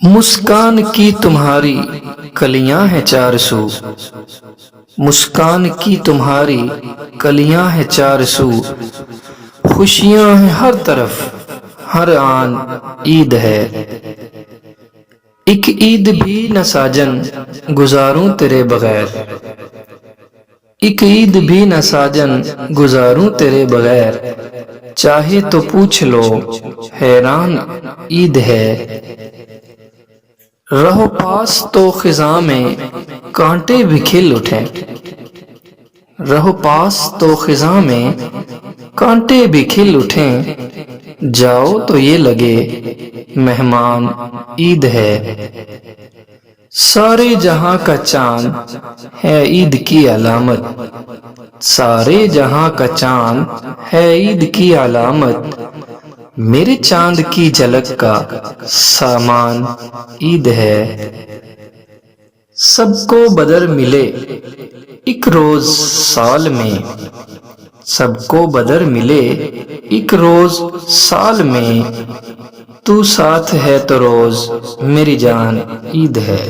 مسکان کی تمہاری کلیاں ہیں چار سو، مسکان کی تمہاری کلیاں ہیں چار سو، خوشیاں ہیں ہر طرف، ہر آن عید ہے۔ ایک عید بھی نہ ساجن گزاروں تیرے بغیر، ایک عید بھی نہ ساجن گزاروں تیرے بغیر، چاہے تو پوچھ لو حیران عید ہے۔ رہو پاس تو خزاں میں کانٹے بھی کھل اٹھیں، رہو پاس تو خزاں میں کانٹے بھی کھل اٹھیں، جاؤ تو یہ لگے مہمان عید ہے۔ سارے جہاں کا چاند ہے عید کی علامت، سارے جہاں کا چاند ہے عید کی علامت، میرے چاند کی جھلک کا سامان عید ہے۔ سب کو بدر ملے ایک روز سال میں، سب کو بدر ملے ایک روز سال میں، تو ساتھ ہے تو روز میری جان عید ہے۔